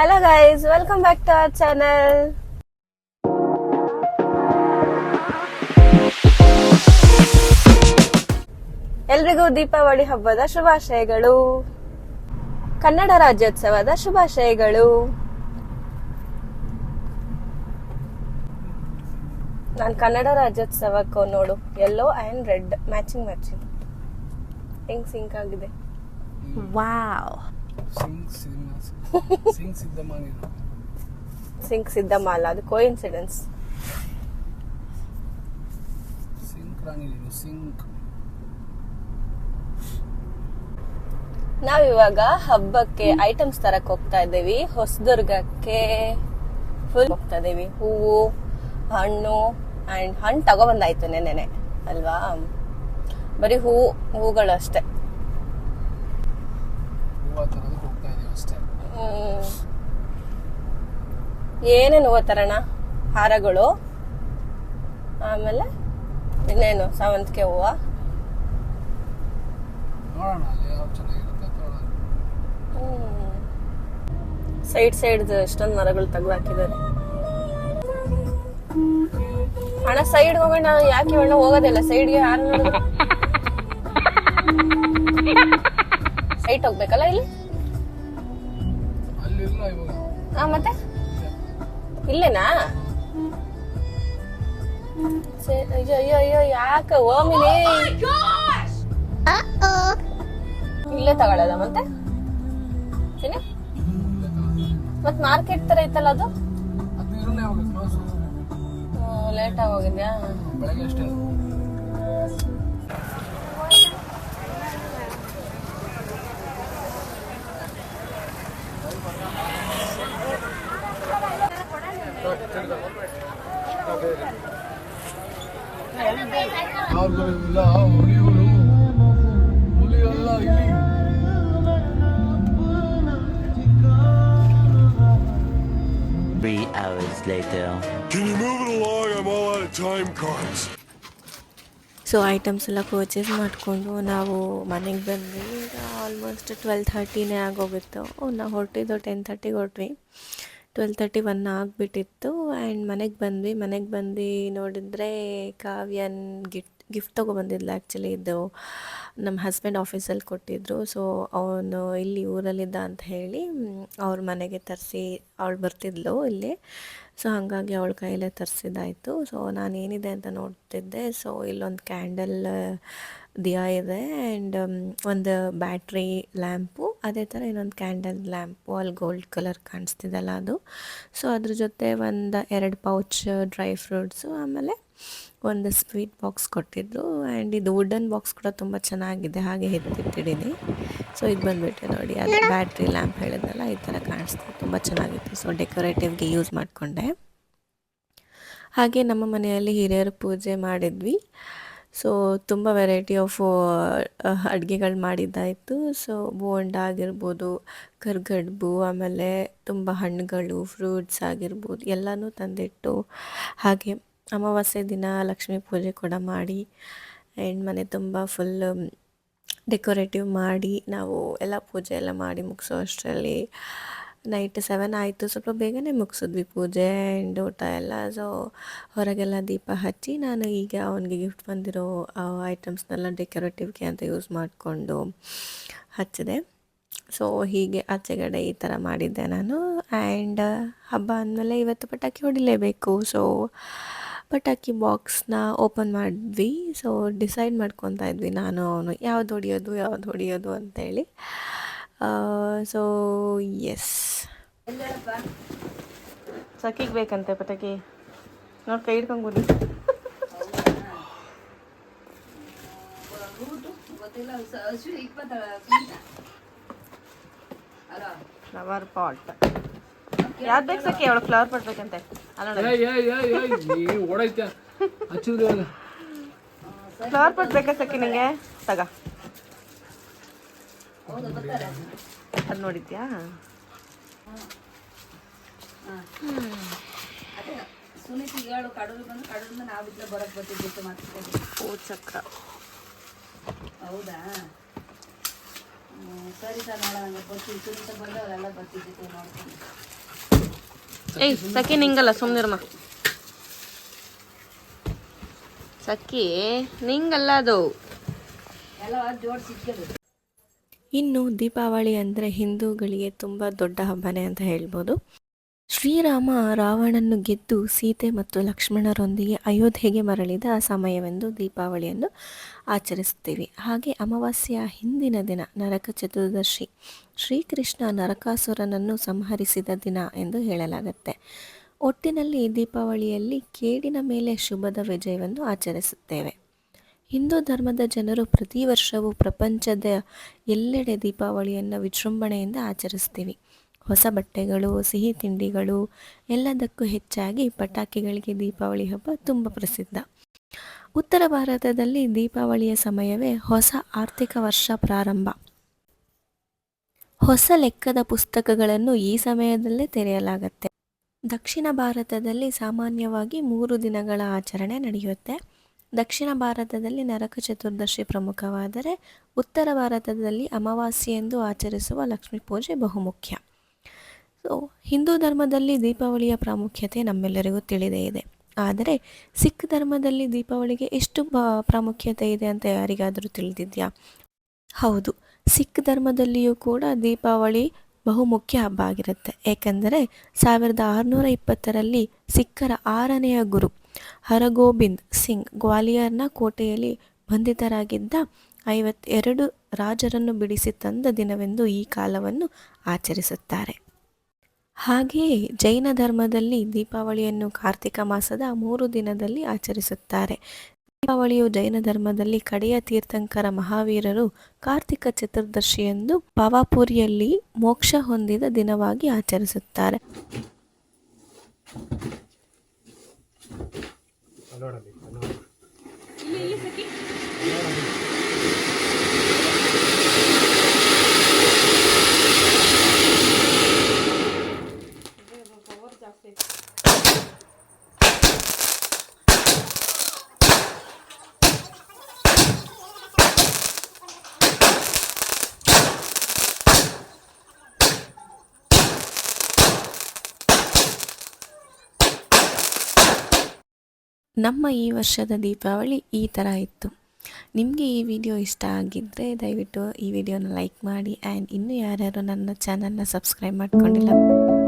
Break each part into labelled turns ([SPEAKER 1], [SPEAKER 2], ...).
[SPEAKER 1] Hello guys, welcome back to our channel. ಎಲ್ರಿಗೂ ದೀಪಾವಳಿ ಹಬ್ಬದ ಶುಭಾಶಯಗಳು, ಕನ್ನಡ ರಾಜ್ಯೋತ್ಸವದ ಶುಭಾಶಯಗಳು. ನಾನು ಕನ್ನಡ ರಾಜ್ಯೋತ್ಸವಕ್ಕೂ ನೋಡು yellow and red matching sync ಆಗಿದೆ. ವಾವ್, ಸಿಂಕ್ ಸಿದ್ದಮ್ಮ ಅಲ್ಲ, ಅದು ಕೋಇನ್ಸಿಡೆನ್ಸ್. ನಾವಿವಾಗ ಹಬ್ಬಕ್ಕೆ ಐಟಮ್ಸ್ ತರಕ್ ಹೋಗ್ತಾ ಇದ್ದೀವಿ. ಹೊಸದುರ್ಗಕ್ಕೆ ಫುಲ್ ಹೋಗ್ತಾ ಇದೀವಿ. ಹೂವು, ಹಣ್ಣು ಅಂಡ್ ಹಣ್ಣು ತಗೊಬಂದಾಯ್ತು ನೆನ್ನೆ ಅಲ್ವಾ. ಬರೀ ಹೂಗಳು ಅಷ್ಟೇ. ಏನೇನು ಹೂವು ತರೋಣ? ಹಾರಗಳು, ಆಮೇಲೆ ಇನ್ನೇನು ಸಾವಂತಿಗೆ ಹೂವು. ಸೈಡ್ ಎಷ್ಟೊಂದು ಮರಗಳು ತೆಗೆದು ಹಾಕಿದ್ದಾರೆ. ಅಣ್ಣ ಸೈಡ್ ಹೋಗೋಣ. ಯಾಕೆ ಅಣ್ಣ ಹೋಗೋದಿಲ್ಲ ಸೈಡ್ಗೆ? ಯಾರು ಸೈಡ್ ಹೋಗ್ಬೇಕಲ್ಲ ಇಲ್ಲಿ. ಮತ್ತೆ ಇಲ್ಲೇನಾ? ಅಯ್ಯೋ ಯಾಕ ಓಮಿನಿ ಇಲ್ಲೇ ತಗೊಳ್ಳೋದ? ಮತ್ತೆ ಮತ್ ಮಾರ್ಕೆಟ್ ತರ ಐತಲ್ಲ ಅದು. ಲೇಟ್ ಆಗಿ ಹೋಗಿದ್ಯಾ?
[SPEAKER 2] Can you move it along? I'm all out of time cards.
[SPEAKER 1] So items ಎಲ್ಲ ಪರ್ಚೇಸ್ ಮಾಡಿಕೊಂಡು ನಾವು ಮನೆಗೆ ಬಂದ್ವಿ. ಈಗ ಆಲ್ಮೋಸ್ಟ್ 12:30ನೇ ಆಗೋಗಿತ್ತು. ನಾವು ಹೊರಟಿದ್ದು 10:30ಗೆ ಹೊರಟ್ವಿ. 12:31 ಆಗಿಬಿಟ್ಟಿತ್ತು. ಆ್ಯಂಡ್ ಮನೆಗೆ ಬಂದು ನೋಡಿದ್ರೆ ಕಾವ್ಯನ್ ಗಿಫ್ಟ್ ತೊಗೊಬಂದಿದ್ಲು. ಆ್ಯಕ್ಚುಲಿ ಇದು ನಮ್ಮ ಹಸ್ಬೆಂಡ್ ಆಫೀಸಲ್ಲಿ ಕೊಟ್ಟಿದ್ದರು. ಸೊ ಅವನು ಇಲ್ಲಿ ಊರಲ್ಲಿದ್ದ ಅಂತ ಹೇಳಿ ಅವ್ರ ಮನೆಗೆ ತರಿಸಿ ಅವಳು ಬರ್ತಿದ್ಲು ಇಲ್ಲಿ. ಸೊ ಹಾಗಾಗಿ ಅವಳ ಕೈಯಲ್ಲೇ ತರಿಸಿದ್ದಾಯಿತು. ಸೊ ನಾನು ಏನಿದೆ ಅಂತ ನೋಡ್ತಿದ್ದೆ. ಸೊ ಇಲ್ಲೊಂದು ಕ್ಯಾಂಡಲ್ ದಿಯಾ ಇದೆ ಆ್ಯಂಡ್ ಒಂದು ಬ್ಯಾಟ್ರಿ ಲ್ಯಾಂಪು, ಅದೇ ಥರ ಇನ್ನೊಂದು ಕ್ಯಾಂಡಲ್ ಲ್ಯಾಂಪು ಅಲ್ಲಿ ಗೋಲ್ಡ್ ಕಲರ್ ಕಾಣಿಸ್ತಿದಲ್ಲ ಅದು. ಸೊ ಅದ್ರ ಜೊತೆ ಒಂದು 2 ಪೌಚ್ ಡ್ರೈ ಫ್ರೂಟ್ಸು, ಆಮೇಲೆ ಒಂದು ಸ್ವೀಟ್ ಬಾಕ್ಸ್ ಕೊಟ್ಟಿದ್ರು. ಆ್ಯಂಡ್ ಇದು ವುಡನ್ ಬಾಕ್ಸ್ ಕೂಡ ತುಂಬ ಚೆನ್ನಾಗಿದೆ, ಹಾಗೆ ಎತ್ತಿಟ್ಟಿದ್ದೀನಿ. ಸೊ ಇದು ಬಂದುಬಿಟ್ಟೆ ನೋಡಿ, ಅದು ಬ್ಯಾಟ್ರಿ ಲ್ಯಾಂಪ್ ಹೇಳಿದ್ನಲ್ಲ, ಈ ಥರ ಕಾಣಿಸ್ತು, ತುಂಬ ಚೆನ್ನಾಗಿತ್ತು. ಸೊ ಡೆಕೋರೇಟಿವ್ಗೆ ಯೂಸ್ ಮಾಡಿಕೊಂಡೆ. ಹಾಗೆ ನಮ್ಮ ಮನೆಯಲ್ಲಿ ಹಿರಿಯರ ಪೂಜೆ ಮಾಡಿದ್ವಿ. ಸೊ ತುಂಬ ವೆರೈಟಿ ಆಫ್ ಅಡುಗೆಗಳು ಮಾಡಿದ್ದಾಯಿತು. ಸೊ ಬೋಂಡ ಆಗಿರ್ಬೋದು, ಕರ್ಗಡ್ಬು, ಆಮೇಲೆ ತುಂಬ ಹಣ್ಣುಗಳು, ಫ್ರೂಟ್ಸ್ ಆಗಿರ್ಬೋದು ಎಲ್ಲನೂ ತಂದಿಟ್ಟು, ಹಾಗೆ ಅಮಾವಾಸ್ಯೆ ದಿನ ಲಕ್ಷ್ಮೀ ಪೂಜೆ ಕೂಡ ಮಾಡಿ ಆ್ಯಂಡ್ ಮನೆ ತುಂಬ ಫುಲ್ ಡೆಕೋರೇಟಿವ್ ಮಾಡಿ ನಾವು ಎಲ್ಲ ಪೂಜೆ ಎಲ್ಲ ಮಾಡಿ ಮುಗಿಸೋ ಅಷ್ಟರಲ್ಲಿ ನೈಟ್ 7 ಆಯಿತು. ಸ್ವಲ್ಪ ಬೇಗನೆ ಮುಗಿಸಿದ್ವಿ ಪೂಜೆ ಆ್ಯಂಡ್ ಊಟ ಎಲ್ಲ. ಸೊ ಹೊರಗೆಲ್ಲ ದೀಪ ಹಚ್ಚಿ ನಾನು ಈಗ ಅವನಿಗೆ ಗಿಫ್ಟ್ ಬಂದಿರೋ ಐಟಮ್ಸ್ನೆಲ್ಲ ಡೆಕೋರೇಟಿವ್ಗೆ ಅಂತ ಯೂಸ್ ಮಾಡಿಕೊಂಡು ಹಚ್ಚಿದೆ. ಸೊ ಹೀಗೆ ಆಚೆಗಡೆ ಈ ಥರ ಮಾಡಿದ್ದೆ ನಾನು. ಆ್ಯಂಡ್ ಹಬ್ಬ ಅಂದಮೇಲೆ ಇವತ್ತು ಪಟಾಕಿ ಹೊಡಿಲೇಬೇಕು. ಸೊ ಪಟಾಕಿ ಬಾಕ್ಸ್ನ ಓಪನ್ ಮಾಡಿದ್ವಿ. ಸೊ ಡಿಸೈಡ್ ಮಾಡ್ಕೊತಾ ಇದ್ವಿ ನಾನು ಅವನು ಯಾವ್ದು ಹೊಡಿಯೋದು ಅಂತೇಳಿ. ಸೊ ಎಸ್, ಸಖಿಗೆ ಬೇಕಂತೆ ಪಟಾಕಿ. ನೋಡಿ ಕೈ ಹಿಡ್ಕೊಂಡು ಕೂಡಿ. ಫ್ಲವರ್ ಪಾಟ್ ಯಾವ್ದು ಬೇಕು ಸಖಿ? ಅವಳು ಫ್ಲವರ್ ಪಾಟ್ ಬೇಕಂತೆ. ಫ್ಲವರ್ ಪಾಟ್ ಬೇಕಾ ಸಖಿ ನಿಂಗೆ? ತಗ, ಅದು ನೋಡಿದ್ಯಾ? ಓ ಚಕ್ರ,
[SPEAKER 3] ಹೌದಾ? ಸರಿ ಸರ್, ನೋಡೋಣ ಬರ್ತೀವಿ. ಸುನೀತ ಬಂದವರೆಲ್ಲ ಬರ್ತಿದ್ದೆ ನೋಡ್ತೀನಿ.
[SPEAKER 1] ಏಯ್ ಸಖಿ ನಿಂಗಲ್ಲ ಸುಮ್ಮನಿರ್ಮ ಸಖಿ ನಿಂಗಲ್ಲ ಅದು.
[SPEAKER 3] ಎಲ್ಲ ಜೋಡಿಸಿಕ್ಕದು.
[SPEAKER 1] ಇನ್ನು ದೀಪಾವಳಿ ಅಂದರೆ ಹಿಂದೂಗಳಿಗೆ ತುಂಬ ದೊಡ್ಡ ಹಬ್ಬನೇ ಅಂತ ಹೇಳ್ಬೋದು. ಶ್ರೀರಾಮ ರಾವಣನ್ನು ಗೆದ್ದು ಸೀತೆ ಮತ್ತು ಲಕ್ಷ್ಮಣರೊಂದಿಗೆ ಅಯೋಧ್ಯೆಗೆ ಮರಳಿದ ಸಮಯವೆಂದು ದೀಪಾವಳಿಯನ್ನು ಆಚರಿಸ್ತೀವಿ. ಹಾಗೆ ಅಮಾವಾಸ್ಯೆಯ ಹಿಂದಿನ ದಿನ ನರಕ ಚತುರ್ದಶಿ, ಶ್ರೀಕೃಷ್ಣ ನರಕಾಸುರನನ್ನು ಸಂಹರಿಸಿದ ದಿನ ಎಂದು ಹೇಳಲಾಗುತ್ತೆ. ಒಟ್ಟಿನಲ್ಲಿ ದೀಪಾವಳಿಯಲ್ಲಿ ಕೇಡಿನ ಮೇಲೆ ಶುಭದ ವಿಜಯವನ್ನು ಆಚರಿಸುತ್ತೇವೆ. ಹಿಂದೂ ಧರ್ಮದ ಜನರು ಪ್ರತಿ ವರ್ಷವೂ ಪ್ರಪಂಚದ ಎಲ್ಲೆಡೆ ದೀಪಾವಳಿಯನ್ನು ವಿಜೃಂಭಣೆಯಿಂದ ಆಚರಿಸ್ತೀವಿ. ಹೊಸ ಬಟ್ಟೆಗಳು, ಸಿಹಿ ತಿಂಡಿಗಳು, ಎಲ್ಲದಕ್ಕೂ ಹೆಚ್ಚಾಗಿ ಪಟಾಕಿಗಳಿಗೆ ದೀಪಾವಳಿ ಹಬ್ಬ ತುಂಬ ಪ್ರಸಿದ್ಧ. ಉತ್ತರ ಭಾರತದಲ್ಲಿ ದೀಪಾವಳಿಯ ಸಮಯವೇ ಹೊಸ ಆರ್ಥಿಕ ವರ್ಷ ಪ್ರಾರಂಭ. ಹೊಸ ಲೆಕ್ಕದ ಪುಸ್ತಕಗಳನ್ನು ಈ ಸಮಯದಲ್ಲೇ ತೆರೆಯಲಾಗುತ್ತೆ. ದಕ್ಷಿಣ ಭಾರತದಲ್ಲಿ ಸಾಮಾನ್ಯವಾಗಿ 3 ದಿನಗಳ ಆಚರಣೆ ನಡೆಯುತ್ತೆ. ದಕ್ಷಿಣ ಭಾರತದಲ್ಲಿ ನರಕ ಚತುರ್ದಶಿ ಪ್ರಮುಖವಾದರೆ, ಉತ್ತರ ಭಾರತದಲ್ಲಿ ಅಮಾವಾಸ್ಯೆಯೆಂದು ಆಚರಿಸುವ ಲಕ್ಷ್ಮೀ ಪೂಜೆ ಬಹುಮುಖ್ಯ. ಸೊ ಹಿಂದೂ ಧರ್ಮದಲ್ಲಿ ದೀಪಾವಳಿಯ ಪ್ರಾಮುಖ್ಯತೆ ನಮ್ಮೆಲ್ಲರಿಗೂ ತಿಳಿದೇ ಇದೆ. ಆದರೆ ಸಿಖ್ ಧರ್ಮದಲ್ಲಿ ದೀಪಾವಳಿಗೆ ಎಷ್ಟು ಪ್ರಾಮುಖ್ಯತೆ ಇದೆ ಅಂತ ಯಾರಿಗಾದರೂ ತಿಳಿದಿದೆಯಾ? ಹೌದು, ಸಿಖ್ ಧರ್ಮದಲ್ಲಿಯೂ ಕೂಡ ದೀಪಾವಳಿ ಬಹುಮುಖ್ಯ ಹಬ್ಬ ಆಗಿರುತ್ತೆ. ಏಕೆಂದರೆ 1620ರಲ್ಲಿ ಸಿಖ್ಖರ 6ನೆಯ ಗುರು ಹರಗೋಬಿಂದ್ ಸಿಂಗ್ ಗ್ವಾಲಿಯರ್ನ ಕೋಟೆಯಲ್ಲಿ ಬಂಧಿತರಾಗಿದ್ದ 52 ರಾಜರನ್ನು ಬಿಡಿಸಿ ತಂದ ದಿನವೆಂದು ಈ ಕಾಲವನ್ನು ಆಚರಿಸುತ್ತಾರೆ. ಹಾಗೆಯೇ ಜೈನ ಧರ್ಮದಲ್ಲಿ ದೀಪಾವಳಿಯನ್ನು ಕಾರ್ತಿಕ ಮಾಸದ 3 ದಿನದಲ್ಲಿ ಆಚರಿಸುತ್ತಾರೆ. ದೀಪಾವಳಿಯು ಜೈನ ಧರ್ಮದಲ್ಲಿ ಕಡೆಯ ತೀರ್ಥಂಕರ ಮಹಾವೀರರು ಕಾರ್ತಿಕ ಚತುರ್ದಶಿಯಂದು ಪಾವಾಪುರಿಯಲ್ಲಿ ಮೋಕ್ಷ ಹೊಂದಿದ ದಿನವಾಗಿ ಆಚರಿಸುತ್ತಾರೆ. ನಮ್ಮ ಈ ವರ್ಷದ ದೀಪಾವಳಿ ಈ ಥರ ಇತ್ತು. ನಿಮಗೆ ಈ ವಿಡಿಯೋ ಇಷ್ಟ ಆಗಿದ್ದರೆ ದಯವಿಟ್ಟು ಈ ವಿಡಿಯೋನ ಲೈಕ್ ಮಾಡಿ. ಆ್ಯಂಡ್ ಇನ್ನೂ ಯಾರ್ಯಾರು ನನ್ನ ಚಾನಲ್ನ ಸಬ್ಸ್ಕ್ರೈಬ್ ಮಾಡ್ಕೊಂಡಿಲ್ಲ,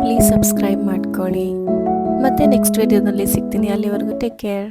[SPEAKER 1] ಪ್ಲೀಸ್ ಸಬ್ಸ್ಕ್ರೈಬ್ ಮಾಡ್ಕೊಳ್ಳಿ. ಮತ್ತು ನೆಕ್ಸ್ಟ್ ವಿಡಿಯೋದಲ್ಲಿ ಸಿಗ್ತೀನಿ. ಅಲ್ಲಿವರೆಗೂ ಟೇಕ್ ಕೇರ್.